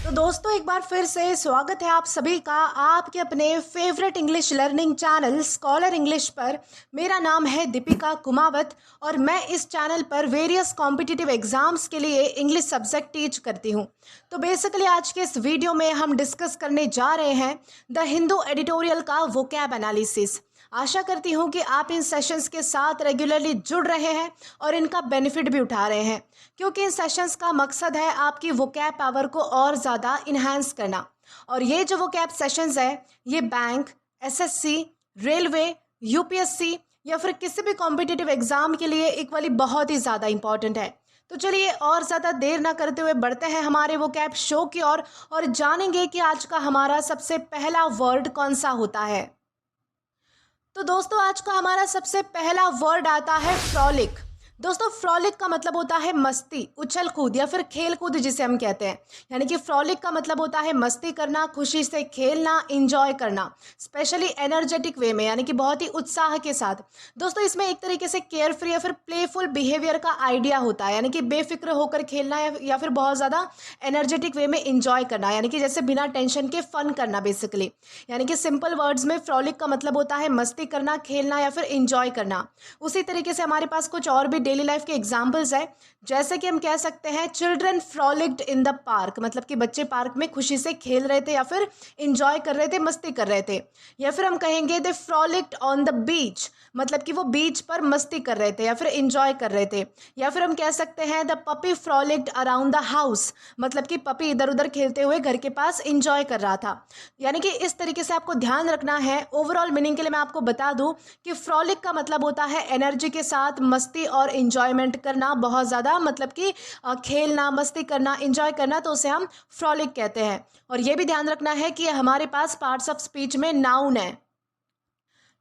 तो दोस्तों एक बार फिर से स्वागत है आप सभी का आपके अपने favourite English learning channel scholar English पर। मेरा नाम है दीपिका कुमावत और मैं इस चैनल पर वेरियस कॉम्पिटिटिव एग्जाम्स के लिए इंग्लिश सब्जेक्ट टीच करती हूँ। तो बेसिकली आज के इस वीडियो में हम डिस्कस करने जा रहे हैं द हिंदू एडिटोरियल का वोकैब एनालिसिस। आशा करती हूँ कि आप इन सेशंस के साथ रेगुलरली जुड़ रहे हैं और इनका बेनिफिट भी उठा रहे हैं, क्योंकि इन सेशंस का मकसद है आपकी वोकैब पावर को और ज़्यादा इन्हांस करना। और ये जो वोकैब सेशंस है ये बैंक, एसएससी, रेलवे, यूपीएससी या फिर किसी भी कॉम्पिटिटिव एग्जाम के लिए इक्वली बहुत ही ज़्यादा इंपॉर्टेंट है। तो चलिए और ज़्यादा देर ना करते हुए बढ़ते हैं हमारे वोकैब शो की ओर और जानेंगे कि आज का हमारा सबसे पहला वर्ड कौन सा होता है। तो दोस्तों आज का हमारा सबसे पहला वर्ड आता है फ्रॉलिक। दोस्तों फ्रॉलिक का मतलब होता है मस्ती, उछल कूद या फिर खेल कूद जिसे हम कहते हैं। यानी कि फ्रॉलिक का मतलब होता है मस्ती करना, खुशी से खेलना, इंजॉय करना, स्पेशली एनर्जेटिक वे में, यानी कि बहुत ही उत्साह के साथ। दोस्तों इसमें एक तरीके से केयर फ्री या फिर प्लेफुल बिहेवियर का आइडिया होता है, यानी कि बेफिक्र होकर खेलना या फिर बहुत ज़्यादा एनर्जेटिक वे में इंजॉय करना, यानी कि जैसे बिना टेंशन के फन करना बेसिकली। यानी कि सिंपल वर्ड्स में फ्रॉलिक का मतलब होता है मस्ती करना, खेलना या फिर इंजॉय करना। उसी तरीके से हमारे पास कुछ और भी डेली लाइफ के एग्जाम्पल्स है, जैसे कि हम कह सकते हैं चिल्ड्रन फ्रॉलिक्ड इन द पार्क, मतलब कि बच्चे पार्क में खुशी से खेल रहे थे या फिर इंजॉय कर रहे थे, मस्ती कर रहे थे। या फिर हम कहेंगे दे फ्रॉलिक्ड ऑन द बीच, मतलब कि वो बीच पर मस्ती कर रहे थे या फिर इंजॉय कर रहे थे। या फिर हम कह सकते हैं the puppy frolicked around the house, मतलब कि पपी इधर उधर खेलते हुए घर के पास इंजॉय कर रहा था। यानी कि इस तरीके से आपको ध्यान रखना है। ओवरऑल मीनिंग के लिए मैं आपको बता दूं कि फ्रॉलिक का मतलब होता है एनर्जी के साथ मस्ती और इंजॉयमेंट करना, बहुत ज़्यादा, मतलब कि खेलना, मस्ती करना, इंजॉय करना, तो उसे हम फ्रॉलिक कहते हैं। और ये भी ध्यान रखना है कि हमारे पास पार्ट्स ऑफ स्पीच में नाउन है।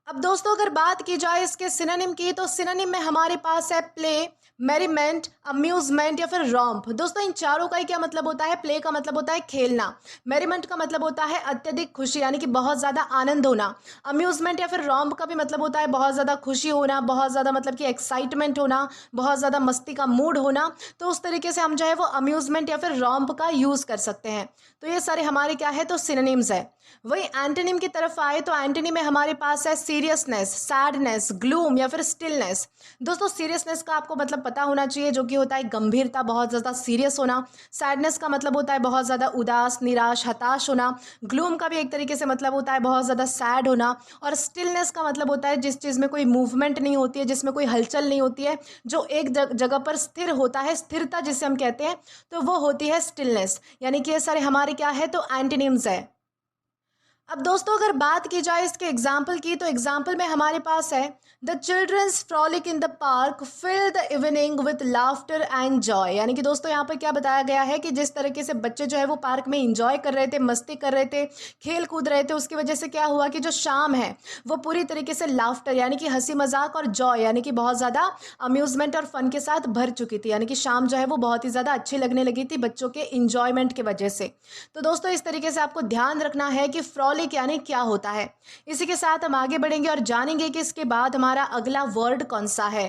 अब दोस्तों अगर बात की जाए इसके सिनोनिम की, तो सिनोनिम में हमारे पास है प्ले, मेरीमेंट, अम्यूजमेंट या फिर रॉम्प। दोस्तों इन चारों का ही क्या मतलब होता है? प्ले का मतलब होता है खेलना, मेरीमेंट का मतलब होता है अत्यधिक खुशी यानी कि बहुत ज़्यादा आनंद होना, अम्यूजमेंट या फिर रॉम्प का भी मतलब होता है बहुत ज़्यादा खुशी होना, बहुत ज़्यादा मतलब कि एक्साइटमेंट होना, बहुत ज़्यादा मस्ती का मूड होना। तो उस तरीके से हम जो है वो अम्यूजमेंट या फिर रॉम्प का यूज़ कर सकते हैं। तो ये सारे हमारे क्या है, तो सिनोनिम्स है। वही एंटोनिम की तरफ आए तो एंटोनिम में हमारे पास है सीरियसनेस, सैडनेस, ग्लूम या फिर स्टिलनेस। दोस्तों सीरियसनेस का आपको मतलब पता होना चाहिए, जो कि होता है गंभीरता, बहुत ज़्यादा सीरियस होना। सैडनेस का मतलब होता है बहुत ज़्यादा उदास, निराश, हताश होना। ग्लूम का भी एक तरीके से मतलब होता है बहुत ज़्यादा सैड होना। और स्टिलनेस का मतलब होता है जिस चीज़ में कोई मूवमेंट नहीं होती है, जिसमें कोई हलचल नहीं होती है, जो एक जगह पर स्थिर होता है, स्थिरता जिसे हम कहते हैं, तो वो होती है स्टिलनेस। यानी कि ये सारे हमारे क्या है, तो एंटोनिम्स है। अब दोस्तों अगर बात की जाए इसके एग्जाम्पल की, तो एग्जाम्पल में हमारे पास है the children's frolic in the park fill the evening with laughter and joy. यानी कि दोस्तों यहाँ पर क्या बताया गया है कि जिस तरीके से बच्चे जो है वो पार्क में इंजॉय कर रहे थे, मस्ती कर रहे थे, खेल कूद रहे थे, उसकी वजह से क्या हुआ कि जो शाम है वो पूरी तरीके से लाफ्टर यानी कि हंसी मजाक और जॉय यानी कि बहुत ज़्यादा अम्यूजमेंट और फन के साथ भर चुकी थी। यानी कि शाम जो है वो बहुत ही ज़्यादा अच्छी लगने लगी थी बच्चों के इंजॉयमेंट की वजह से। तो दोस्तों इस तरीके से आपको ध्यान रखना है कि फ्रॉलिक यानी क्या होता है। इसी के साथ हम आगे बढ़ेंगे और जानेंगे कि इसके बाद हमारा अगला वर्ड कौन सा है।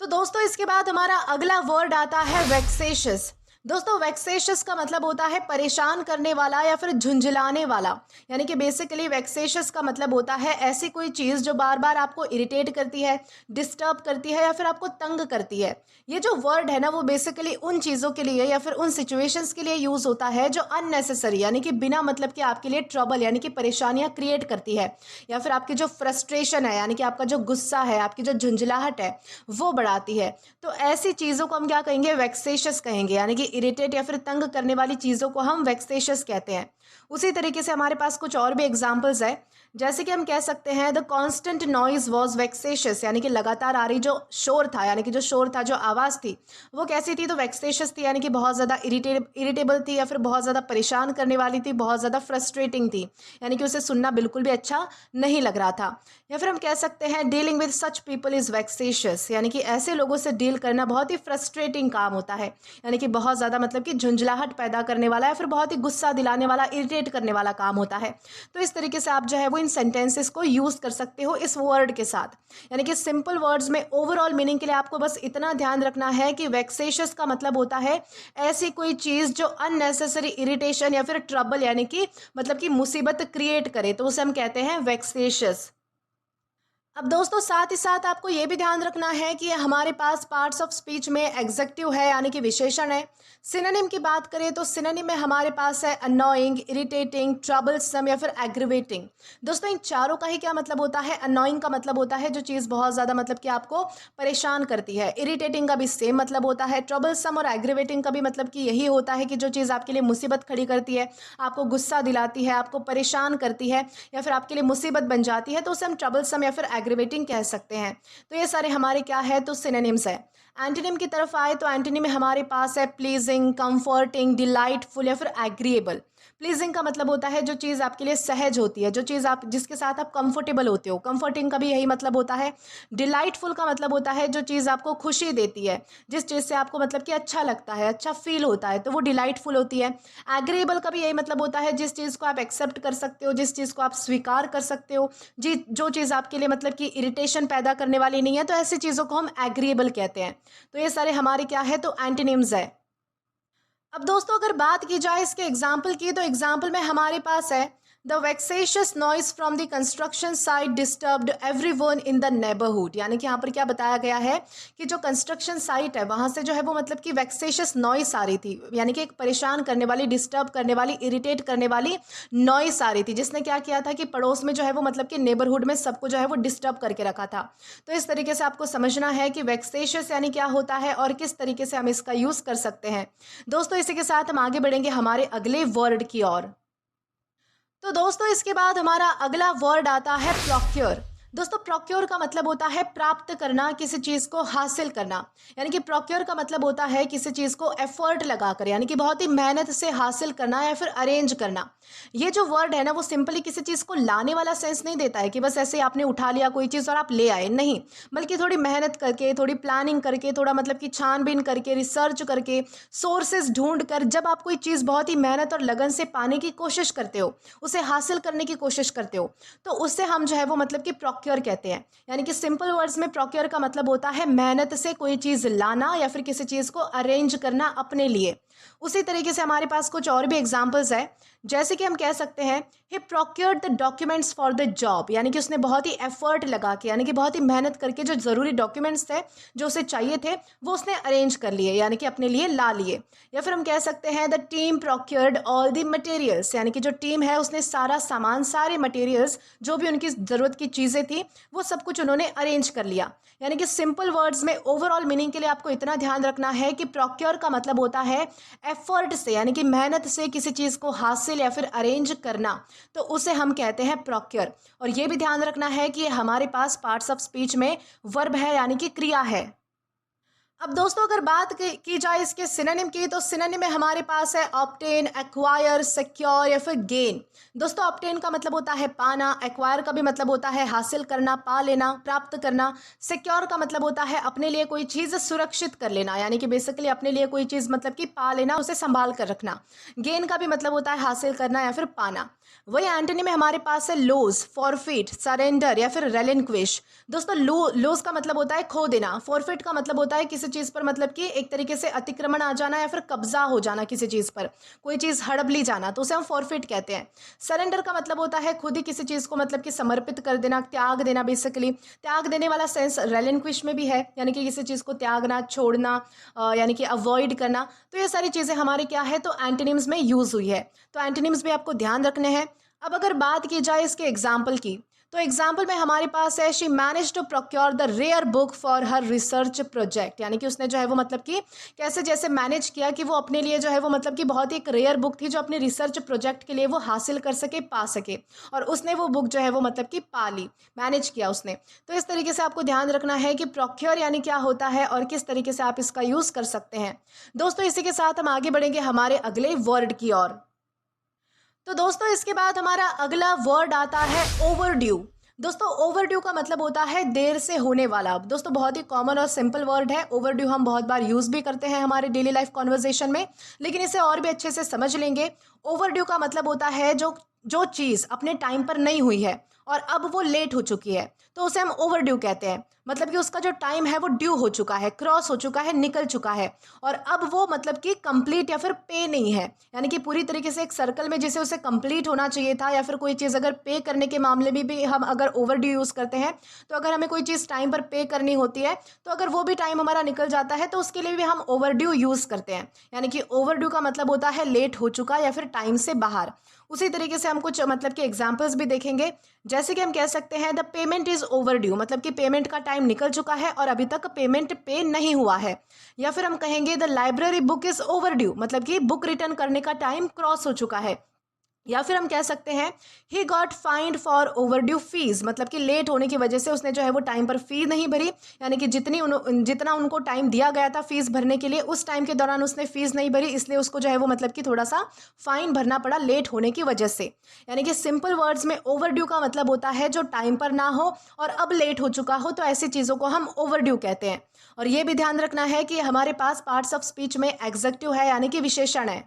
तो दोस्तों इसके बाद हमारा अगला वर्ड आता है वेक्सेशियस। दोस्तों वेक्सेशियस का मतलब होता है परेशान करने वाला या फिर झुंझलाने वाला। यानी कि बेसिकली वेक्सेशियस का मतलब होता है ऐसी कोई चीज़ जो बार बार आपको इरिटेट करती है, डिस्टर्ब करती है या फिर आपको तंग करती है। ये जो वर्ड है ना वो बेसिकली उन चीज़ों के लिए या फिर उन सिचुएशंस के लिए यूज़ होता है जो अननेसेसरी यानी कि बिना मतलब कि आपके लिए ट्रबल यानी कि परेशानियां क्रिएट करती है, या फिर आपकी जो फ्रस्ट्रेशन है यानी कि आपका जो गुस्सा है, आपकी जो झुंझलाहट है वो बढ़ाती है। तो ऐसी चीज़ों को हम क्या कहेंगे, वेक्सेशियस कहेंगे। यानी कि इरिटेट या फिर तंग करने वाली चीज़ों को हम वेक्सेशियस कहते हैं। उसी तरीके से हमारे पास कुछ और भी एग्जाम्पल्स है, जैसे कि हम कह सकते हैं द कॉन्स्टेंट नॉइज वॉज वेक्सेशियस, यानी कि लगातार आ रही जो शोर था, यानी कि जो शोर था, जो आवाज़ थी वो कैसी थी, तो वेक्सेशियस थी, यानी कि बहुत ज़्यादा इरिटेबल थी या फिर बहुत ज़्यादा परेशान करने वाली थी, बहुत ज़्यादा फ्रस्ट्रेटिंग थी, यानी कि उसे सुनना बिल्कुल भी अच्छा नहीं लग रहा था। या फिर हम कह सकते हैं dealing with such people is vexatious, यानी कि ऐसे लोगों से डील करना बहुत ही फ्रस्ट्रेटिंग काम होता है, यानी कि बहुत ज़्यादा मतलब कि झुंझलाहट पैदा करने वाला या फिर बहुत ही गुस्सा दिलाने वाला, इरिटेट करने वाला काम होता है। तो इस तरीके से आप जो है वो इन सेंटेंसेस को यूज़ कर सकते हो इस वर्ड के साथ। यानी कि सिंपल वर्ड्स में ओवरऑल मीनिंग के लिए आपको बस इतना ध्यान रखना है कि वेक्सेशियस का मतलब होता है ऐसी कोई चीज़ जो अननेसेसरी इरिटेशन या फिर ट्रबल यानी कि मतलब कि मुसीबत क्रिएट करे, तो उसे हम कहते हैं वेक्सेशियस। अब दोस्तों साथ ही साथ आपको ये भी ध्यान रखना है कि हमारे पास पार्ट्स ऑफ स्पीच में एग्जेक्टिव है यानी कि विशेषण है। सिनोनिम की बात करें तो सिनोनिम में हमारे पास है अननोइंग, इरिटेटिंग, ट्रबलसम या फिर एग्रीवेटिंग। दोस्तों इन चारों का ही क्या मतलब होता है? अननोइंग का मतलब होता है जो चीज़ बहुत ज़्यादा मतलब कि आपको परेशान करती है। इरिटेटिंग का भी सेम मतलब होता है। ट्रबलसम और एग्रीवेटिंग का भी मतलब कि यही होता है कि जो चीज़ आपके लिए मुसीबत खड़ी करती है, आपको गुस्सा दिलाती है, आपको परेशान करती है या फिर आपके लिए मुसीबत बन जाती है, तो उसे हम ट्रबलसम या फिर एग्रीवेटिंग कह सकते हैं। तो ये सारे हमारे क्या है? तो सिनोनिम्स है। एंटोनिम की तरफ आए तो एंटोनिम में हमारे पास है प्लीजिंग, कंफर्टिंग, डिलाइटफुल या फिर एग्रीएबल। प्लीजिंग का मतलब होता है जो चीज़ आपके लिए सहज होती है, जो चीज़ आप जिसके साथ आप कंफर्टेबल होते हो। कंफर्टिंग का भी यही मतलब होता है। डिलाइटफुल का मतलब होता है जो चीज़ आपको खुशी देती है, जिस चीज़ से आपको मतलब कि अच्छा लगता है, अच्छा फील होता है, तो वो डिलाइटफुल होती है। एग्रीएबल का भी यही मतलब होता है जिस चीज़ को आप एक्सेप्ट कर सकते हो, जिस चीज़ को आप स्वीकार कर सकते हो, जी जो चीज़ आपके लिए मतलब कि इरिटेशन पैदा करने वाली नहीं है, तो ऐसी चीज़ों को हम एग्रीएबल कहते हैं। तो ये सारे हमारे क्या है? तो एंटोनिम्स है। अब दोस्तों अगर बात की जाए इसके एग्जाम्पल की, तो एग्जाम्पल में हमारे पास है the vexatious noise from the construction site disturbed everyone in the neighbourhood. यानी कि यहाँ पर क्या बताया गया है कि जो कंस्ट्रक्शन साइट है वहाँ से जो है वो मतलब कि वेक्सेशियस नॉइस आ रही थी, यानी कि एक परेशान करने वाली, डिस्टर्ब करने वाली, इरिटेट करने वाली नॉइस आ रही थी, जिसने क्या किया था कि पड़ोस में जो है वो मतलब कि नेबरहुड में सबको जो है वो डिस्टर्ब करके रखा था। तो इस तरीके से आपको समझना है कि वेक्सेशियस यानी क्या होता है और किस तरीके से हम इसका यूज़ कर सकते हैं। दोस्तों इसी के साथ हम आगे बढ़ेंगे हमारे अगले वर्ड की ओर। तो दोस्तों इसके बाद हमारा अगला वर्ड आता है प्रोक्योर। दोस्तों प्रोक्योर का मतलब होता है प्राप्त करना, किसी चीज़ को हासिल करना। यानी कि प्रोक्योर का मतलब होता है किसी चीज़ को एफर्ट लगाकर, यानी कि बहुत ही मेहनत से हासिल करना या फिर अरेंज करना। ये जो वर्ड है ना वो सिंपली किसी चीज़ को लाने वाला सेंस नहीं देता है कि बस ऐसे आपने उठा लिया कोई चीज़ और आप ले आए, नहीं। बल्कि थोड़ी मेहनत करके, थोड़ी प्लानिंग करके, थोड़ा मतलब कि छानबीन करके, रिसर्च करके, सोर्सेज ढूंढ कर जब आप कोई चीज़ बहुत ही मेहनत और लगन से पाने की कोशिश करते हो, उसे हासिल करने की कोशिश करते हो, तो उससे हम जो है वो मतलब कि प्रोक्योर कहते हैं। यानी कि सिंपल वर्ड्स में प्रोक्योर का मतलब होता है मेहनत से कोई चीज़ लाना या फिर किसी चीज़ को अरेंज करना अपने लिए। उसी तरीके से हमारे पास कुछ और भी एग्जांपल्स है, जैसे कि हम कह सकते हैं he procured the documents for the job. यानी कि उसने बहुत ही एफर्ट लगा के, यानी कि बहुत ही मेहनत करके जो ज़रूरी डॉक्यूमेंट्स थे जो उसे चाहिए थे वो उसने अरेंज कर लिए, यानी कि अपने लिए ला लिए। या फिर हम कह सकते हैं the team procured all the materials. यानी कि जो टीम है उसने सारा सामान, सारे मटेरियल्स, जो भी उनकी ज़रूरत की चीज़ें थी वो सब कुछ उन्होंने अरेंज कर लिया। यानी कि सिंपल वर्ड्स में ओवरऑल मीनिंग के लिए आपको इतना ध्यान रखना है कि प्रोक्योर का मतलब होता है एफर्ट से, यानी कि मेहनत से किसी चीज़ को हासिल या फिर अरेंज करना, तो उसे हम कहते हैं प्रोक्योर। और ये भी ध्यान रखना है कि हमारे पास पार्ट्स ऑफ स्पीच में वर्ब है, यानी कि क्रिया है। अब दोस्तों अगर बात की जाए इसके सिनोनिम की, तो सिनोनिम में हमारे पास है ऑब्टेन, एक्वायर, सिक्योर या फिर गेन। दोस्तों ऑब्टेन का मतलब होता है पाना, एक्वायर का भी मतलब होता है हासिल करना, पा लेना, प्राप्त करना। सिक्योर का मतलब होता है अपने लिए कोई चीज़ सुरक्षित कर लेना, यानी कि बेसिकली अपने लिए कोई चीज़ मतलब कि पा लेना, उसे संभाल कर रखना। गेन का भी मतलब होता है हासिल करना या फिर पाना। वही एंटोनी में हमारे पास है लूज, फॉरफिट, सरेंडर या फिर रेलिंक्विश। दोस्तों लूज का मतलब होता है खो देना, फॉरफिट का मतलब होता है किसी चीज़ पर मतलब कि एक तरीके से अतिक्रमण आ जाना या फिर कब्जा हो जाना किसी चीज़ पर, कोई चीज़ हड़प ली जाना, तो उसे हम फॉरफिट कहते हैं। सरेंडर का मतलब होता है खुद ही किसी चीज़ को मतलब कि समर्पित कर देना, त्याग देना। बेसिकली त्याग देने वाला सेंस रेलिंक्विश में भी है, यानी कि किसी चीज़ को त्यागना, छोड़ना, यानी कि अवॉइड करना। तो ये सारी चीज़ें हमारे क्या है? तो एंटोनिम्स में यूज़ हुई है। तो एंटोनिम्स भी आपको ध्यान रखने हैं। अब अगर बात की जाए इसके एग्जाम्पल की, तो एग्जाम्पल में हमारे पास है she manage to procure the rare book for her research project. यानी कि उसने जो है वो मतलब कि कैसे जैसे मैनेज किया कि वो अपने लिए जो है वो मतलब कि बहुत ही एक रेयर बुक थी जो अपने रिसर्च प्रोजेक्ट के लिए वो हासिल कर सके, पा सके, और उसने वो बुक जो है वो मतलब कि पा ली, मैनेज किया उसने। तो इस तरीके से आपको ध्यान रखना है कि प्रोक्योर यानी क्या होता है और किस तरीके से आप इसका यूज़ कर सकते हैं। दोस्तों इसी के साथ हम आगे बढ़ेंगे हमारे अगले वर्ड की ओर। तो दोस्तों इसके बाद हमारा अगला वर्ड आता है ओवरड्यू। दोस्तों ओवरड्यू का मतलब होता है देर से होने वाला। दोस्तों बहुत ही कॉमन और सिंपल वर्ड है। ओवरड्यू हम बहुत बार यूज़ भी करते हैं हमारे डेली लाइफ कॉन्वर्जेशन में, लेकिन इसे और भी अच्छे से समझ लेंगे। ओवरड्यू का मतलब होता है जो जो चीज़ अपने टाइम पर नहीं हुई है और अब वो लेट हो चुकी है, तो उसे हम ओवरड्यू कहते हैं। मतलब कि उसका जो टाइम है वो ड्यू हो चुका है, क्रॉस हो चुका है, निकल चुका है, और अब वो मतलब कि कंप्लीट या फिर पे नहीं है। यानी कि पूरी तरीके से एक सर्कल में जिसे उसे कंप्लीट होना चाहिए था, या फिर कोई चीज़ अगर पे करने के मामले में भी हम अगर ओवरड्यू यूज़ करते हैं, तो अगर हमें कोई चीज़ टाइम पर पे करनी होती है, तो अगर वो भी टाइम हमारा निकल जाता है तो उसके लिए भी हम ओवरड्यू यूज़ करते हैं। यानी कि ओवरड्यू का मतलब होता है लेट हो चुका या फिर टाइम से बाहर। उसी तरीके से हम कुछ मतलब कि एग्जाम्पल्स भी देखेंगे। जैसे कि हम कह सकते हैं द पेमेंट इज़ ओवरड्यू, मतलब कि पेमेंट का टाइम निकल चुका है और अभी तक पेमेंट पे नहीं हुआ है। या फिर हम कहेंगे the library book is overdue, मतलब कि बुक रिटर्न करने का टाइम क्रॉस हो चुका है। या फिर हम कह सकते हैं he got find for overdue fees, मतलब कि लेट होने की वजह से उसने जो है वो टाइम पर फीस नहीं भरी। यानी कि जितना उनको टाइम दिया गया था फीस भरने के लिए, उस टाइम के दौरान उसने फीस नहीं भरी, इसलिए उसको जो है वो मतलब कि थोड़ा सा फाइन भरना पड़ा लेट होने की वजह से। यानी कि सिंपल वर्ड्स में ओवरड्यू का मतलब होता है जो टाइम पर ना हो और अब लेट हो चुका हो, तो ऐसी चीज़ों को हम ओवरड्यू कहते हैं। और ये भी ध्यान रखना है कि हमारे पास पार्ट्स ऑफ स्पीच में एग्जेक्टिव है, यानी कि विशेषण है।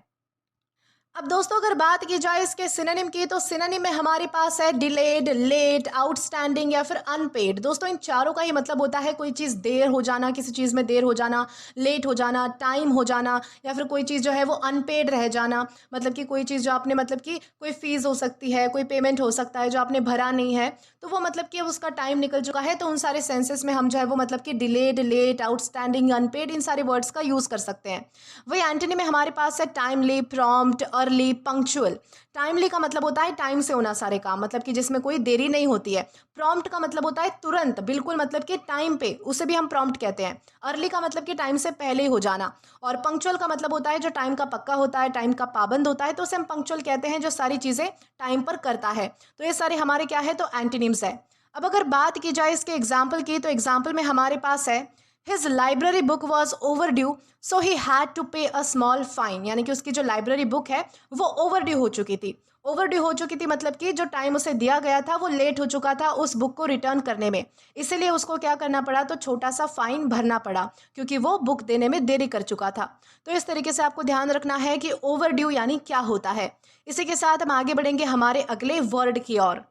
अब दोस्तों अगर बात की जाए इसके सिनोनिम की, तो सिनोनिम में हमारे पास है डिलेड, लेट, आउटस्टैंडिंग या फिर अनपेड। दोस्तों इन चारों का ही मतलब होता है कोई चीज़ देर हो जाना, किसी चीज़ में देर हो जाना, लेट हो जाना, टाइम हो जाना, या फिर कोई चीज़ जो है वो अनपेड रह जाना। मतलब कि कोई चीज़ जो आपने मतलब कि कोई फीस हो सकती है, कोई पेमेंट हो सकता है जो आपने भरा नहीं है, तो वो मतलब कि उसका टाइम निकल चुका है। तो उन सारे सेंसेस में हम जो है वो मतलब कि डिलेड, लेट, आउटस्टैंडिंग, अनपेड, इन सारे वर्ड्स का यूज़ कर सकते हैं। वही एंटनी में हमारे पास है timely, prompt, early, punctual. Timely का मतलब होता है टाइम से होना सारे काम, मतलब कि जिसमें कोई देरी नहीं होती है। प्रॉम्प्ट का मतलब होता है तुरंत, बिल्कुल, मतलब कि टाइम पे, उसे भी हम प्रॉम्प्ट कहते हैं। अर्ली का मतलब कि टाइम से पहले ही हो जाना। और पंक्चुअल का मतलब होता है जो टाइम का पक्का होता है, टाइम का पाबंद होता है, तो उसे हम पंक्चुअल कहते हैं, जो सारी चीज़ें टाइम पर करता है। तो ये सारे हमारे क्या है, तो एंटीनिम्स है। अब अगर बात की जाए इसके एग्जाम्पल की, तो एग्जाम्पल में हमारे पास है his library book was overdue so he had to pay a small fine. यानी कि उसकी जो लाइब्रेरी बुक है वो ओवर ड्यू हो चुकी थी। ओवर ड्यू हो चुकी थी मतलब कि जो टाइम उसे दिया गया था वो लेट हो चुका था उस बुक को रिटर्न करने में, इसीलिए उसको क्या करना पड़ा, तो छोटा सा फाइन भरना पड़ा, क्योंकि वो बुक देने में देरी कर चुका था। तो इस तरीके से आपको ध्यान रखना है कि ओवर ड्यू यानी क्या होता है। इसी के साथ हम आगे बढ़ेंगे हमारे अगले वर्ड की ओर।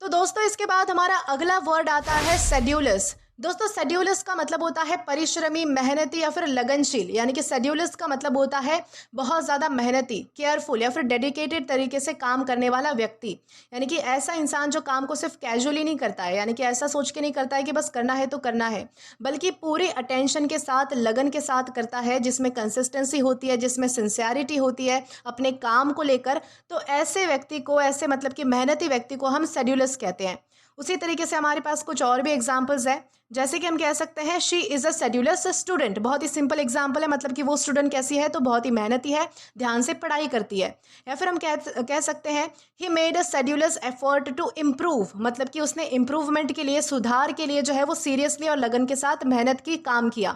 तो दोस्तों इसके बाद हमारा अगला वर्ड आता है शेड्यूलर्स। दोस्तों शेड्यूलर्स का मतलब होता है परिश्रमी, मेहनती या फिर लगनशील। यानी कि शेड्यूलर्स का मतलब होता है बहुत ज़्यादा मेहनती, केयरफुल या फिर डेडिकेटेड तरीके से काम करने वाला व्यक्ति। यानी कि ऐसा इंसान जो काम को सिर्फ कैजुअली नहीं करता है, यानी कि ऐसा सोच के नहीं करता है कि बस करना है तो करना है, बल्कि पूरे अटेंशन के साथ, लगन के साथ करता है, जिसमें कंसिस्टेंसी होती है, जिसमें सिंसियरिटी होती है अपने काम को लेकर। तो ऐसे व्यक्ति को, ऐसे मतलब कि मेहनती व्यक्ति को हम शेड्यूलर्स कहते हैं। उसी तरीके से हमारे पास कुछ और भी एग्जाम्पल्स हैं। जैसे कि हम कह सकते हैं she is a schedulers student. बहुत ही सिंपल एग्जाम्पल है, मतलब कि वो स्टूडेंट कैसी है, तो बहुत ही मेहनती है, ध्यान से पढ़ाई करती है। या फिर हम कह सकते हैं he made a schedulers effort to improve, मतलब कि उसने इम्प्रूवमेंट के लिए, सुधार के लिए जो है वो सीरियसली और लगन के साथ मेहनत की, काम किया।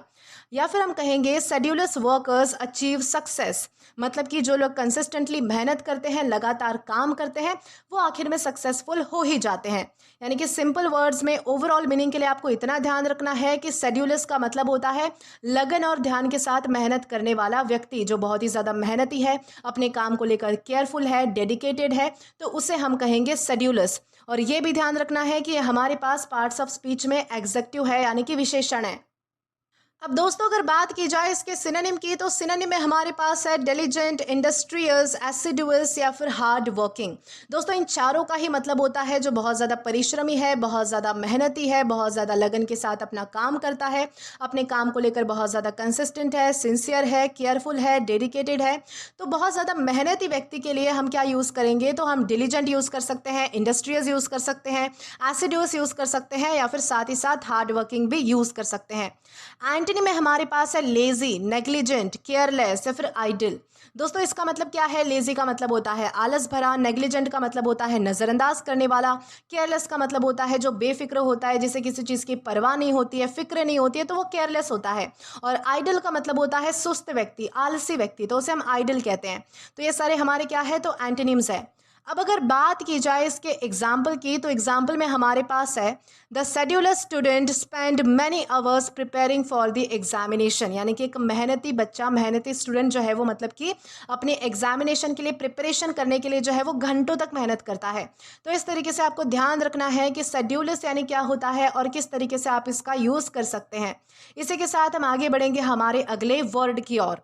या फिर हम कहेंगे शेड्यूलर्स वर्कर्स अचीव सक्सेस, मतलब कि जो लोग कंसिस्टेंटली मेहनत करते हैं, लगातार काम करते हैं, वो आखिर में सक्सेसफुल हो ही जाते हैं। यानी कि सिंपल वर्ड्स में ओवरऑल मीनिंग के लिए आपको इतना ध्यान रखना है कि शेड्यूलर्स का मतलब होता है लगन और ध्यान के साथ मेहनत करने वाला व्यक्ति, जो बहुत ही ज़्यादा मेहनती है, अपने काम को लेकर केयरफुल है, डेडिकेटेड है, तो उसे हम कहेंगे शेड्यूलर्स। और ये भी ध्यान रखना है कि हमारे पास पार्ट्स ऑफ स्पीच में एग्जेक्टिव है, यानी कि विशेषण है। अब दोस्तों अगर बात की जाए इसके सिनोनिम की, तो सिनोनिम में हमारे पास है डिलिजेंट, इंडस्ट्रियस, एसिडुअस या फिर हार्ड वर्किंग। दोस्तों इन चारों का ही मतलब होता है जो बहुत ज़्यादा परिश्रमी है, बहुत ज़्यादा मेहनती है, बहुत ज़्यादा लगन के साथ अपना काम करता है, अपने काम को लेकर बहुत ज़्यादा कंसिस्टेंट है, सिंसियर है, केयरफुल है, डेडिकेटेड है। तो बहुत ज़्यादा मेहनती व्यक्ति के लिए हम क्या यूज़ करेंगे, तो हम डिलिजेंट यूज़ कर सकते हैं, इंडस्ट्रियस यूज़ कर सकते हैं, एसिडुअस यूज़ कर सकते हैं, या फिर साथ ही साथ हार्ड वर्किंग भी यूज़ कर सकते हैं। एंटनी में हमारे पास है लेजी, नेग्लिजेंट, केयरलेस या फिर आइडल। दोस्तों इसका मतलब क्या है, लेजी का मतलब होता है आलस भरा, नेग्लिजेंट का मतलब होता है नज़रअंदाज करने वाला, केयरलेस का मतलब होता है जो बेफिक्र होता है, जिसे किसी चीज़ की परवाह नहीं होती है, फिक्र नहीं होती है, तो वो केयरलेस होता है। और आइडल का मतलब होता है सुस्त व्यक्ति, आलसी व्यक्ति, तो उसे हम आइडल कहते हैं। तो ये सारे हमारे क्या है, तो एंटोनिम्स है। अब अगर बात की जाए इसके एग्जाम्पल की, तो एग्जाम्पल में हमारे पास है the scheduler student spend many hours preparing for the examination, यानी कि एक मेहनती बच्चा, मेहनती स्टूडेंट जो है वो मतलब कि अपने एग्जामिनेशन के लिए प्रिपरेशन करने के लिए जो है वो घंटों तक मेहनत करता है। तो इस तरीके से आपको ध्यान रखना है कि शेड्यूलर्स यानी क्या होता है और किस तरीके से आप इसका यूज़ कर सकते हैं। इसी के साथ हम आगे बढ़ेंगे हमारे अगले वर्ड की ओर।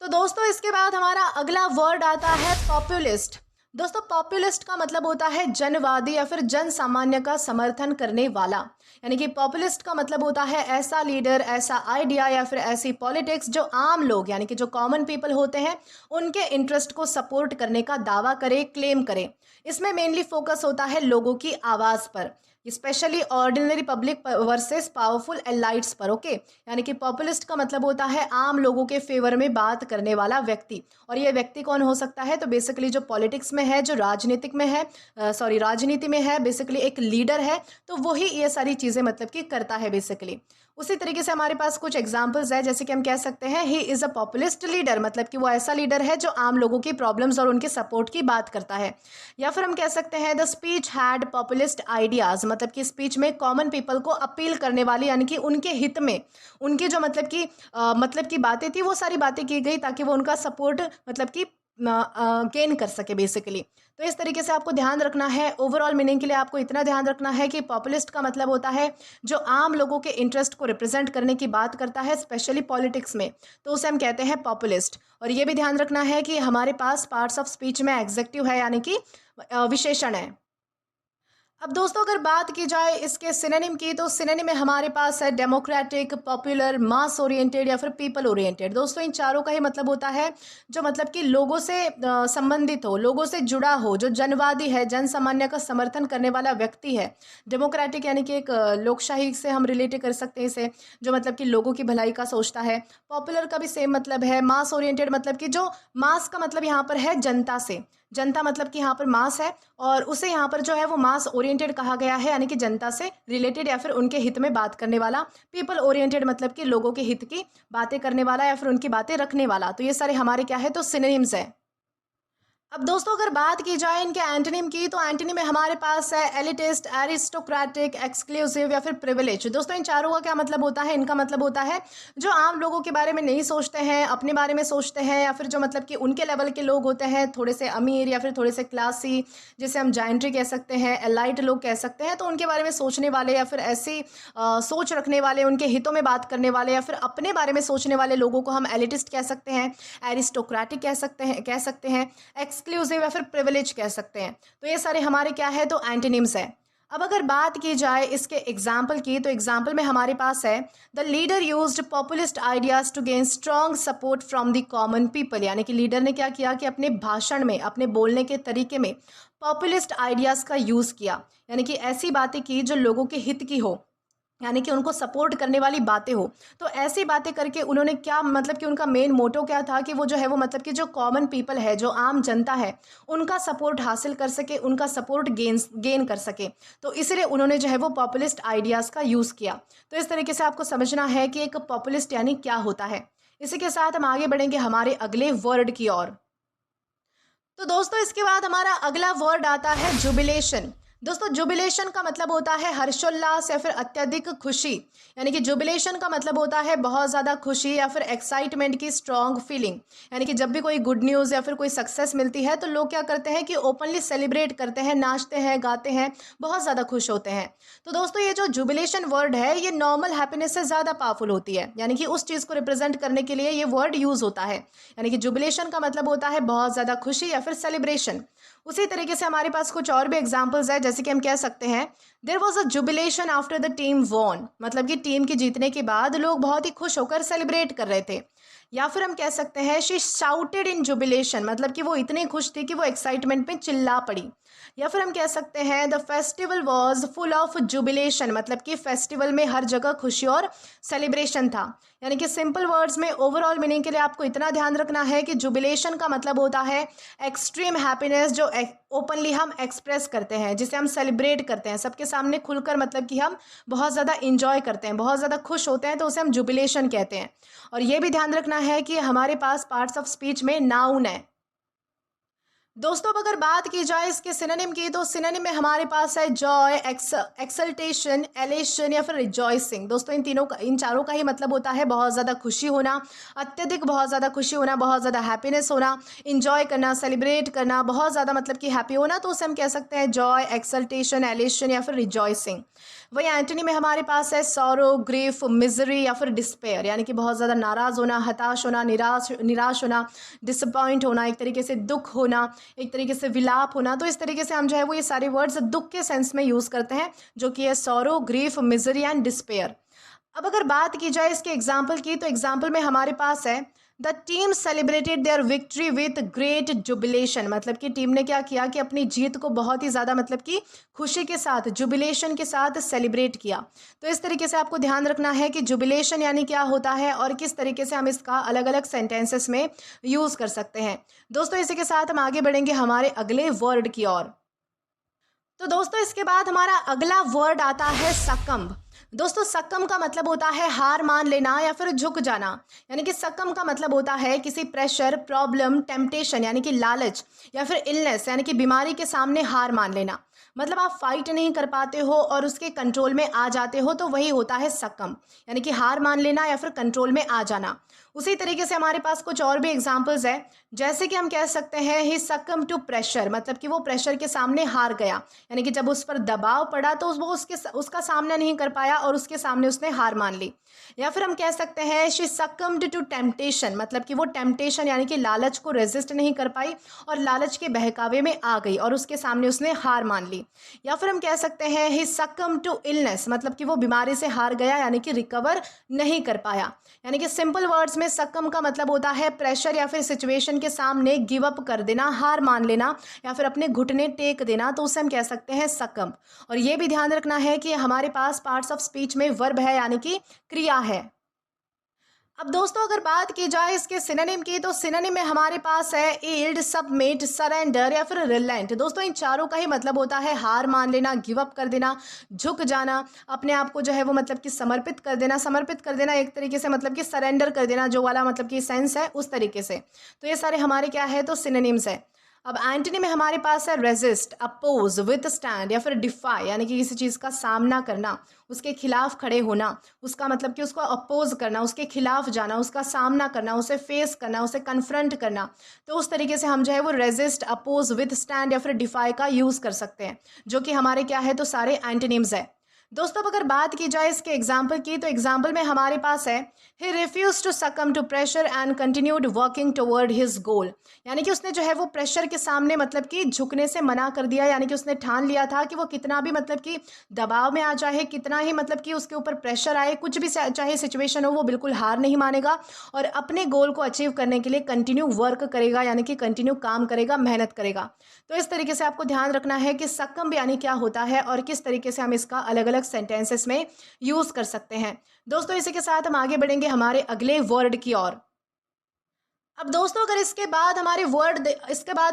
तो दोस्तों इसके बाद हमारा अगला वर्ड आता है पॉपुलिस्ट। दोस्तों पॉपुलिस्ट का मतलब होता है जनवादी या फिर जन सामान्य का समर्थन करने वाला, यानी कि पॉपुलिस्ट का मतलब होता है ऐसा लीडर, ऐसा आइडिया या फिर ऐसी पॉलिटिक्स जो आम लोग यानी कि जो कॉमन पीपल होते हैं उनके इंटरेस्ट को सपोर्ट करने का दावा करे, क्लेम करे। इसमें मेनली फोकस होता है लोगों की आवाज़ पर, specially ordinary public versus powerful elites पर। ओके, यानी कि पॉपुलिस्ट का मतलब होता है आम लोगों के फेवर में बात करने वाला व्यक्ति। और ये व्यक्ति कौन हो सकता है? तो बेसिकली जो पॉलिटिक्स में है, जो राजनीतिक में है, राजनीति में है, बेसिकली एक लीडर है, तो वही ये सारी चीज़ें मतलब कि करता है बेसिकली। उसी तरीके से हमारे पास कुछ एग्जांपल्स है, जैसे कि हम कह सकते हैं he is a populist leader, मतलब कि वो ऐसा लीडर है जो आम लोगों की प्रॉब्लम्स और उनके सपोर्ट की बात करता है। या फिर हम कह सकते हैं the speech had populist ideas, मतलब कि स्पीच में कॉमन पीपल को अपील करने वाली यानी कि उनके हित में उनकी जो मतलब की बातें थी वो सारी बातें की गई ताकि वो उनका सपोर्ट मतलब कि गेन कर सके बेसिकली। तो इस तरीके से आपको ध्यान रखना है। ओवरऑल मीनिंग के लिए आपको इतना ध्यान रखना है कि पॉपुलिस्ट का मतलब होता है जो आम लोगों के इंटरेस्ट को रिप्रेजेंट करने की बात करता है, स्पेशली पॉलिटिक्स में, तो उसे हम कहते हैं पॉपुलिस्ट। और ये भी ध्यान रखना है कि हमारे पास पार्ट्स ऑफ स्पीच में एग्जेक्टिव है, यानी कि विशेषण है। अब दोस्तों अगर बात की जाए इसके सिनोनिम की, तो सिनोनिम में हमारे पास है डेमोक्रेटिक, पॉपुलर, मास ओरिएंटेड या फिर पीपल ओरिएंटेड। दोस्तों इन चारों का ही मतलब होता है जो मतलब कि लोगों से संबंधित हो, लोगों से जुड़ा हो, जो जनवादी है, जन सामान्य का समर्थन करने वाला व्यक्ति है। डेमोक्रेटिक यानी कि एक लोकशाही से हम रिलेट कर सकते हैं इसे, जो मतलब कि लोगों की भलाई का सोचता है। पॉपुलर का भी सेम मतलब है। मास ओरिएंटेड मतलब कि जो मास का मतलब यहाँ पर है जनता से, जनता मतलब कि यहाँ पर मास है और उसे यहाँ पर जो है वो मास ओरिएंटेड कहा गया है, यानी कि जनता से रिलेटेड या फिर उनके हित में बात करने वाला। पीपल ओरिएंटेड मतलब कि लोगों के हित की बातें करने वाला या फिर उनकी बातें रखने वाला। तो ये सारे हमारे क्या है, तो सिनोनिम्स है। अब दोस्तों अगर बात की जाए इनके एंटोनिम की, तो एंटोनिम में हमारे पास है एलिटिस्ट, एरिस्टोक्रेटिक, एक्सक्लूसिव या फिर प्रिविलेज। दोस्तों इन चारों का क्या मतलब होता है? इनका मतलब होता है जो आम लोगों के बारे में नहीं सोचते हैं, अपने बारे में सोचते हैं, या फिर जो मतलब कि उनके लेवल के लोग होते हैं, थोड़े से अमीर या फिर थोड़े से क्लासी, जिसे हम जाइंट्री कह सकते हैं, एलाइट लोग कह सकते हैं, तो उनके बारे में सोचने वाले या फिर ऐसी सोच रखने वाले, उनके हितों में बात करने वाले या फिर अपने बारे में सोचने वाले लोगों को हम एलिटिस्ट कह सकते हैं, एरिस्टोक्रेटिक कह सकते हैं, एक्सक्लूसिव या फिर प्रिविलेज कह सकते हैं। तो ये सारे हमारे क्या है, तो एंटोनिम्स है। अब अगर बात की जाए इसके एग्जाम्पल की, तो एग्जाम्पल में हमारे पास है the leader used populist ideas to gain strong support from the common people, यानी कि लीडर ने क्या किया कि अपने भाषण में, अपने बोलने के तरीके में पॉपुलिस्ट आइडियाज़ का यूज़ किया, यानी कि ऐसी बातें की जो लोगों के हित की हो, यानी कि उनको सपोर्ट करने वाली बातें हो। तो ऐसी बातें करके उन्होंने क्या मतलब कि उनका मेन मोटो क्या था कि वो जो है वो मतलब कि जो कॉमन पीपल है, जो आम जनता है, उनका सपोर्ट हासिल कर सके, उनका सपोर्ट गेन कर सके। तो इसलिए उन्होंने जो है वो पॉपुलिस्ट आइडियाज़ का यूज़ किया। तो इस तरीके से आपको समझना है कि एक पॉपुलिस्ट यानी क्या होता है। इसी के साथ हम आगे बढ़ेंगे हमारे अगले वर्ड की ओर। तो दोस्तों इसके बाद हमारा अगला वर्ड आता है जुबिलेशन। दोस्तों जुबिलेशन का मतलब होता है हर्षोल्लास या फिर अत्यधिक खुशी, यानी कि जुबिलेशन का मतलब होता है बहुत ज़्यादा खुशी या फिर एक्साइटमेंट की स्ट्रॉन्ग फीलिंग। यानी कि जब भी कोई गुड न्यूज़ या फिर कोई सक्सेस मिलती है तो लोग क्या करते हैं कि ओपनली सेलिब्रेट करते हैं, नाचते हैं, गाते हैं, बहुत ज़्यादा खुश होते हैं। तो दोस्तों ये जो जुबिलेशन वर्ड है ये नॉर्मल हैप्पीनेस से ज़्यादा पावरफुल होती है, यानी कि उस चीज़ को रिप्रेजेंट करने के लिए ये वर्ड यूज़ होता है। यानी कि जुबिलेशन का मतलब होता है बहुत ज़्यादा खुशी या फिर सेलिब्रेशन। उसी तरीके से हमारे पास कुछ और भी एग्जांपल्स है, जैसे कि हम कह सकते हैं there was a jubilation after the team won, मतलब कि टीम के जीतने के बाद लोग बहुत ही खुश होकर सेलिब्रेट कर रहे थे। या फिर हम कह सकते हैं शी शाउटेड इन जुबिलेशन, मतलब कि वो इतनी खुश थी कि वो एक्साइटमेंट में चिल्ला पड़ी। या फिर हम कह सकते हैं the festival was full of jubilation, मतलब कि फेस्टिवल में हर जगह खुशी और सेलिब्रेशन था। यानी कि सिंपल वर्ड्स में ओवरऑल मीनिंग के लिए आपको इतना ध्यान रखना है कि जुबिलेशन का मतलब होता है एक्सट्रीम हैप्पीनेस जो ओपनली हम एक्सप्रेस करते हैं, जिसे हम सेलिब्रेट करते हैं सबके सामने खुलकर, मतलब कि हम बहुत ज़्यादा इंजॉय करते हैं, बहुत ज़्यादा खुश होते हैं, तो उसे हम जुबिलेशन कहते हैं। और ये भी ध्यान रखना है कि हमारे पास पार्ट्स ऑफ स्पीच में नाउन है। दोस्तों अब अगर बात की जाए इसके सिनोनिम की, तो सिनोनिम में हमारे पास है जॉय, एक्सल्टेशन, एलेशन या फिर रिजॉइसिंग। दोस्तों इन चारों का ही मतलब होता है बहुत ज़्यादा खुशी होना, अत्यधिक बहुत ज़्यादा खुशी होना, बहुत ज़्यादा हैप्पीनेस होना, इंजॉय करना, सेलिब्रेट करना, बहुत ज़्यादा मतलब कि हैप्पी होना, तो उसे हम कह सकते हैं जॉय, एक्सल्टेशन, एलेशन या फिर रिजॉइसिंग। वही एंटनी में हमारे पास है सॉरो, ग्रीफ, मिजरी या फिर डिस्पेयर, यानी कि बहुत ज़्यादा नाराज़ होना, हताश होना, निराश होना, डिसअपॉइंट होना, एक तरीके से दुख होना, एक तरीके से विलाप होना। तो इस तरीके से हम जो है वो ये सारे वर्ड्स दुख के सेंस में यूज़ करते हैं, जो कि है sorrow, grief, misery and despair. अब अगर बात की जाए इसके एग्जाम्पल की, तो एग्जाम्पल में हमारे पास है the team celebrated there victory with great jubilation. मतलब कि टीम ने क्या किया कि अपनी जीत को बहुत ही ज़्यादा मतलब कि खुशी के साथ, जुबिलेशन के साथ सेलिब्रेट किया। तो इस तरीके से आपको ध्यान रखना है कि जुबिलेशन यानी क्या होता है और किस तरीके से हम इसका अलग अलग सेंटेंसेस में यूज़ कर सकते हैं। दोस्तों इसी के साथ हम आगे बढ़ेंगे हमारे अगले वर्ड की ओर। तो दोस्तों इसके बाद हमारा अगला वर्ड आता है सकम्ब। दोस्तों सकम का मतलब होता है हार मान लेना या फिर झुक जाना। यानी कि सकम का मतलब होता है किसी प्रेशर, प्रॉब्लम, टेम्पटेशन यानी कि लालच या फिर इलनेस यानी कि बीमारी के सामने हार मान लेना। मतलब आप फाइट नहीं कर पाते हो और उसके कंट्रोल में आ जाते हो, तो वही होता है सकम, यानी कि हार मान लेना या फिर कंट्रोल में आ जाना। उसी तरीके से हमारे पास कुछ और भी एग्जाम्पल्स है, जैसे कि हम कह सकते हैं ही सकम टू प्रेशर। मतलब कि वो प्रेशर के सामने हार गया, यानी कि जब उस पर दबाव पड़ा तो वो उसका सामना नहीं कर पाया और उसके सामने उसने हार मान ली। या फिर हम कह सकते हैं शी सकम्ड टू टेम्पटेशन। मतलब कि वो टेम्पटेशन यानी कि लालच को रेजिस्ट नहीं कर पाई और लालच के बहकावे में आ गई और उसके सामने उसने हार मान ली। या फिर हम कह सकते हैं ही सकम टू इलनेस। मतलब कि वो बीमारी से हार गया, यानी कि रिकवर नहीं कर पाया। यानी कि सिंपल वर्ड्स में सकम का मतलब होता है प्रेशर या फिर सिचुएशन के सामने गिव अप कर देना, हार मान लेना या फिर अपने घुटने टेक देना, तो उसे हम कह सकते हैं सकम। और ये भी ध्यान रखना है कि हमारे पास पार्ट्स ऑफ स्पीच में वर्ब है, यानी कि क्रिया है। अब दोस्तों अगर बात की जाए इसके सिनोनिम की, तो सिनोनिम में हमारे पास है यील्ड, सबमिट, सरेंडर या फिर रिलेंट। दोस्तों इन चारों का ही मतलब होता है हार मान लेना, गिव अप कर देना, झुक जाना, अपने आप को जो है वो मतलब कि समर्पित कर देना एक तरीके से, मतलब कि सरेंडर कर देना, जो वाला मतलब कि सेंस है उस तरीके से। तो ये सारे हमारे क्या है, तो सिनोनिम्स है। अब एंटनी में हमारे पास है रेजिस्ट, अपोज, विथ स्टैंड या फिर डिफाई, यानी कि किसी चीज़ का सामना करना, उसके खिलाफ खड़े होना, उसका मतलब कि उसको अपोज करना, उसके खिलाफ जाना, उसका सामना करना, उसे फेस करना, उसे कन्फ्रंट करना। तो उस तरीके से हम जो है वो रेजिस्ट, अपोज, विथ स्टैंड या फिर डिफाई का यूज़ कर सकते हैं, जो कि हमारे क्या है, तो सारे एंटोनिम्स है। दोस्तों अब अगर बात की जाए इसके एग्जाम्पल की, तो एग्जाम्पल में हमारे पास है he refuse to succumb to pressure and continued working toward his goal. यानी कि उसने जो है वो प्रेशर के सामने मतलब कि झुकने से मना कर दिया, यानी कि उसने ठान लिया था कि वो कितना भी मतलब कि दबाव में आ जाए, कितना ही मतलब कि उसके ऊपर प्रेशर आए, कुछ भी चाहे सिचुएशन हो, वो बिल्कुल हार नहीं मानेगा और अपने गोल को अचीव करने के लिए कंटिन्यू वर्क करेगा, यानी कि कंटिन्यू काम करेगा, मेहनत करेगा। तो इस तरीके से आपको ध्यान रखना है कि सकम यानी क्या होता है और किस तरीके से हम इसका अलग अलग सेंटेंसेस में यूज़ कर सकते हैं। दोस्तों इसी के साथ हम आगे बढ़ेंगे हमारे अगले वर्ड की ओर। अब दोस्तों अगर इसके बाद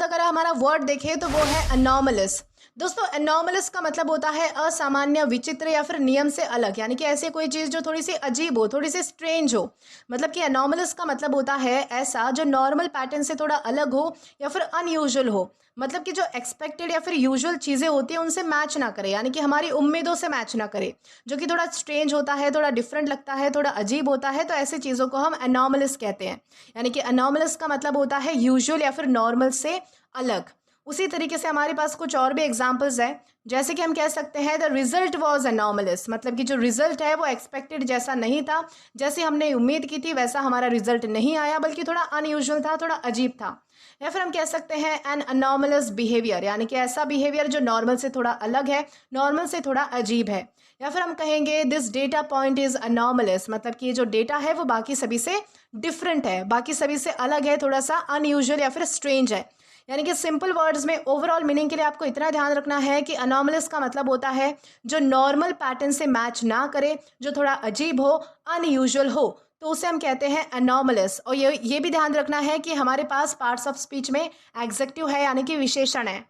अगर हमारा वर्ड देखें, तो वो है अनॉमलस। दोस्तों अनॉमलस का मतलब होता है असामान्य, विचित्र या फिर नियम से अलग, यानी कि ऐसे कोई चीज़ जो थोड़ी सी अजीब हो, थोड़ी सी स्ट्रेंज हो। मतलब कि अनॉमलस का मतलब होता है ऐसा जो नॉर्मल पैटर्न से थोड़ा अलग हो या फिर अनयूजुअल हो। मतलब कि जो एक्सपेक्टेड या फिर यूजुअल चीज़ें होती हैं उनसे मैच ना करे, यानी कि हमारी उम्मीदों से मैच ना करे, जो कि थोड़ा स्ट्रेंज होता है, थोड़ा डिफरेंट लगता है, थोड़ा अजीब होता है, तो ऐसी चीज़ों को हम अनॉमलस कहते हैं। यानी कि अनॉमलस का मतलब होता है यूजुअल या फिर नॉर्मल से अलग। उसी तरीके से हमारे पास कुछ और भी एग्जांपल्स हैं, जैसे कि हम कह सकते हैं द रिजल्ट वाज अनॉमलस। मतलब कि जो रिजल्ट है वो एक्सपेक्टेड जैसा नहीं था, जैसे हमने उम्मीद की थी वैसा हमारा रिजल्ट नहीं आया, बल्कि थोड़ा अनयूजुअल था, थोड़ा अजीब था। या फिर हम कह सकते हैं एन अनॉमलस बिहेवियर, यानी कि ऐसा बिहेवियर जो नॉर्मल से थोड़ा अलग है, नॉर्मल से थोड़ा अजीब है। या फिर हम कहेंगे दिस डेटा पॉइंट इज अनॉमलस। मतलब कि ये जो डेटा है वो बाकी सभी से डिफरेंट है, बाकी सभी से अलग है, थोड़ा सा अनयूजुअल या फिर स्ट्रेंज है। यानी कि सिंपल वर्ड्स में ओवरऑल मीनिंग के लिए आपको इतना ध्यान रखना है कि अनॉमलस का मतलब होता है जो नॉर्मल पैटर्न से मैच ना करे, जो थोड़ा अजीब हो, अनयूजुअल हो, तो उसे हम कहते हैं अनॉमलस। और ये भी ध्यान रखना है कि हमारे पास पार्ट्स ऑफ स्पीच में एग्जेक्टिव है, यानी कि विशेषण है।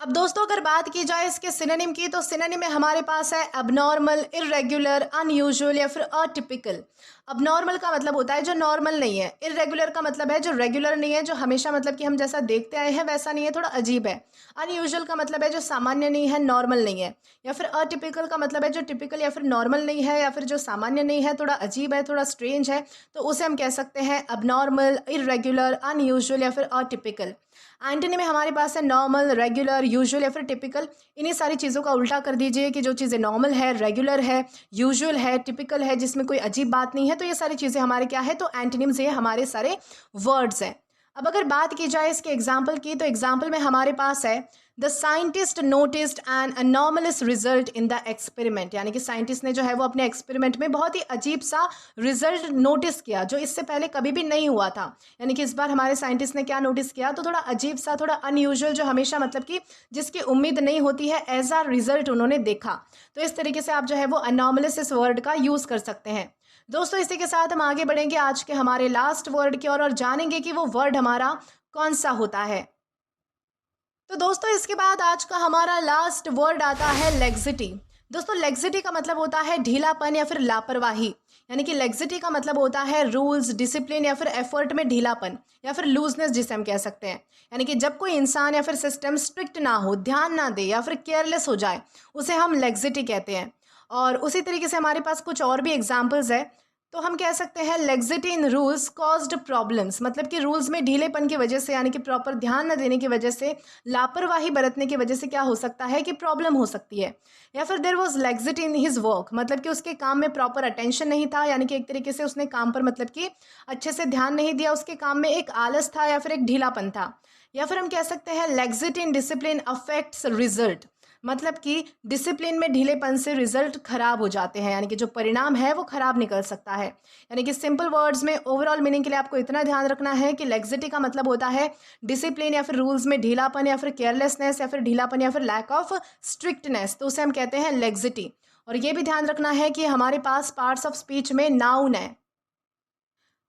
अब दोस्तों अगर बात की जाए इसके सिनोनिम की, तो सिनोनिम में हमारे पास है अबनॉर्मल, इरेगुलर, अनयूजुअल या फिर अटिपिकल। अब नॉर्मल का मतलब होता है जो नॉर्मल नहीं है, इरेगुलर का मतलब है जो रेगुलर नहीं है, जो हमेशा मतलब कि हम जैसा देखते आए हैं वैसा नहीं है, थोड़ा अजीब है। अनयूजुअल का मतलब है जो सामान्य नहीं है, नॉर्मल नहीं है। या फिर अटिपिकल का मतलब है जो टिपिकल या फिर नॉर्मल नहीं है, या फिर जो सामान्य नहीं है, थोड़ा अजीब है, थोड़ा स्ट्रेंज है, तो उसे हम कह सकते हैं अबनॉर्मल, इरेगुलर, अनयूजुअल या फिर अटिपिकल। एंटनी में हमारे पास है नॉर्मल, रेगुलर, यूजुअल या फिर टिपिकल। इन्हीं सारी चीज़ों का उल्टा कर दीजिए कि जो चीज़ें नॉर्मल है, रेगुलर है, यूजुअल है, टिपिकल है, जिसमें कोई अजीब बात नहीं है, तो ये सारी चीज़ें हमारे क्या है, तो एंटोनिम्स ये हमारे सारे वर्ड्स हैं। अब अगर बात की जाए इसके एग्जाम्पल की, तो एग्जाम्पल में हमारे पास है the scientist noticed an anomalous result in the experiment, यानी कि साइंटिस्ट ने जो है वो अपने एक्सपेरिमेंट में बहुत ही अजीब सा रिजल्ट नोटिस किया जो इससे पहले कभी भी नहीं हुआ था। यानी कि इस बार हमारे साइंटिस्ट ने क्या नोटिस किया, तो थोड़ा अजीब सा, थोड़ा अनयूजुअल, जो हमेशा मतलब कि जिसकी उम्मीद नहीं होती है, ऐसा रिजल्ट उन्होंने देखा। तो इस तरीके से आप जो है वो अनॉमलस इस वर्ड का यूज़ कर सकते हैं। दोस्तों इसी के साथ हम आगे बढ़ेंगे आज के हमारे लास्ट वर्ड की ओर और जानेंगे कि वो वर्ड हमारा कौन सा होता है। तो दोस्तों इसके बाद आज का हमारा लास्ट वर्ड आता है लेग्जिटी। दोस्तों लेग्जिटी का मतलब होता है ढीलापन या फिर लापरवाही। यानी कि लेग्जिटी का मतलब होता है रूल्स, डिसिप्लिन या फिर एफर्ट में ढीलापन या फिर लूजनेस जिसे हम कह सकते हैं। यानी कि जब कोई इंसान या फिर सिस्टम स्ट्रिक्ट ना हो, ध्यान ना दे या फिर केयरलेस हो जाए, उसे हम लेग्जिटी कहते हैं। और उसी तरीके से हमारे पास कुछ और भी एग्जाम्पल्स है। तो हम कह सकते हैं लेग्जिटी इन रूल्स कॉज्ड प्रॉब्लम्स, मतलब कि रूल्स में ढीलेपन की वजह से, यानी कि प्रॉपर ध्यान न देने की वजह से, लापरवाही बरतने की वजह से क्या हो सकता है कि प्रॉब्लम हो सकती है। या फिर there was laxity in his work, मतलब कि उसके काम में प्रॉपर अटेंशन नहीं था, यानी कि एक तरीके से उसने काम पर मतलब कि अच्छे से ध्यान नहीं दिया, उसके काम में एक आलस था या फिर एक ढीलापन था। या फिर हम कह सकते हैं लेग्जिटी इन डिसिप्लिन अफेक्ट्स रिजल्ट, मतलब कि डिसिप्लिन में ढीलेपन से रिजल्ट खराब हो जाते हैं, यानी कि जो परिणाम है वो खराब निकल सकता है। यानी कि सिंपल वर्ड्स में ओवरऑल मीनिंग के लिए आपको इतना ध्यान रखना है कि लेग्जिटी का मतलब होता है डिसिप्लिन या फिर रूल्स में ढीलापन या फिर केयरलेसनेस या फिर ढीलापन या फिर लैक ऑफ स्ट्रिक्टनेस, तो उसे हम कहते हैं लेग्जिटी। और ये भी ध्यान रखना है कि हमारे पास पार्ट्स ऑफ स्पीच में नाउन है।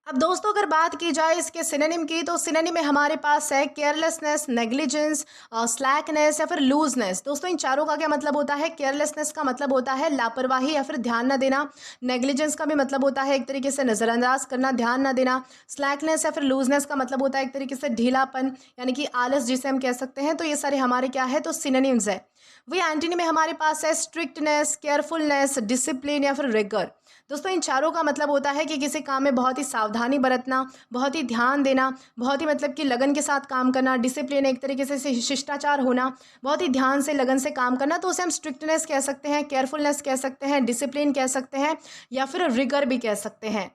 अब दोस्तों अगर बात की जाए इसके सिनोनिम की, तो सिनोनिम में हमारे पास है केयरलेसनेस, नेग्लिजेंस, स्लैकनेस या फिर लूजनेस। दोस्तों इन चारों का क्या मतलब होता है? केयरलेसनेस का मतलब होता है लापरवाही या फिर ध्यान न देना। नेग्लिजेंस का भी मतलब होता है एक तरीके से नज़रअंदाज करना, ध्यान न देना। स्लैकनेस या फिर लूजनेस का मतलब होता है एक तरीके से ढीलापन, यानी कि आलस जिसे हम कह सकते हैं। तो ये सारे हमारे क्या है, तो सिनोनिम्स है। वही एंटोनी में हमारे पास है स्ट्रिक्टनेस, केयरफुलनेस, डिसिप्लिन या फिर रिगर। दोस्तों इन चारों का मतलब होता है कि किसी काम में बहुत ही सावधानी बरतना, बहुत ही ध्यान देना, बहुत ही मतलब कि लगन के साथ काम करना। डिसिप्लिन एक तरीके से शिष्टाचार होना, बहुत ही ध्यान से लगन से काम करना, तो उसे हम स्ट्रिक्टनेस कह सकते हैं, केयरफुलनेस कह सकते हैं, डिसिप्लिन कह सकते हैं या फिर रिगर भी कह सकते हैं।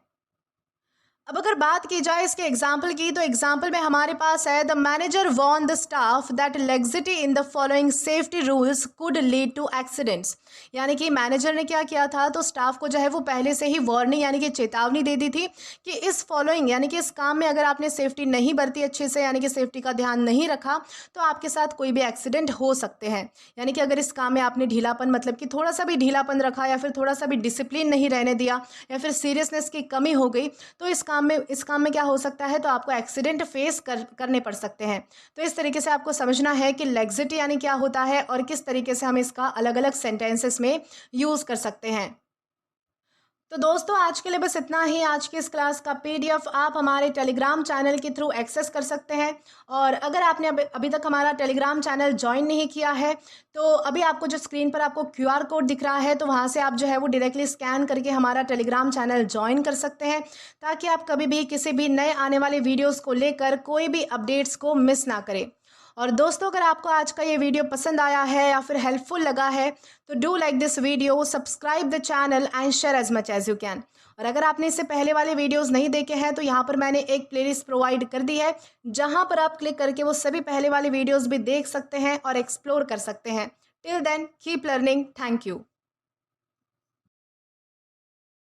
अब अगर बात की जाए इसके एग्जाम्पल की, तो एग्जाम्पल में हमारे पास है the manager warned the staff that laxity in the following safety rules could lead to accidents. यानी कि मैनेजर ने क्या किया था, तो स्टाफ को जो है वो पहले से ही वार्निंग यानी कि चेतावनी दे दी थी कि इस फॉलोइंग यानी कि इस काम में अगर आपने सेफ्टी नहीं बरती अच्छे से, यानी कि सेफ्टी का ध्यान नहीं रखा, तो आपके साथ कोई भी एक्सीडेंट हो सकते हैं। यानी कि अगर इस काम में आपने ढीलापन मतलब कि थोड़ा सा भी ढीलापन रखा या फिर थोड़ा सा भी डिसिप्लिन नहीं रहने दिया या फिर सीरियसनेस की कमी हो गई, तो इस काम में क्या हो सकता है, तो आपको एक्सीडेंट फेस करने पड़ सकते हैं। तो इस तरीके से आपको समझना है कि लेग्जिटी यानी क्या होता है और किस तरीके से हम इसका अलग अलग सेंटेंसेस में यूज़ कर सकते हैं। तो दोस्तों आज के लिए बस इतना ही। आज की इस क्लास का पीडीएफ आप हमारे टेलीग्राम चैनल के थ्रू एक्सेस कर सकते हैं। और अगर आपने अभी तक हमारा टेलीग्राम चैनल ज्वाइन नहीं किया है, तो अभी आपको जो स्क्रीन पर आपको क्यूआर कोड दिख रहा है, तो वहाँ से आप जो है वो डायरेक्टली स्कैन करके हमारा टेलीग्राम चैनल ज्वाइन कर सकते हैं, ताकि आप कभी भी किसी भी नए आने वाले वीडियोज़ को लेकर कोई भी अपडेट्स को मिस ना करें। और दोस्तों अगर आपको आज का ये वीडियो पसंद आया है या फिर हेल्पफुल लगा है, तो do like this video, subscribe the channel and share as much as you can. और अगर आपने इससे पहले वाले वीडियोस नहीं देखे हैं, तो यहाँ पर मैंने एक प्लेलिस्ट प्रोवाइड कर दी है, जहाँ पर आप क्लिक करके वो सभी पहले वाले वीडियोस भी देख सकते हैं और एक्सप्लोर कर सकते हैं। Till then keep learning. Thank you.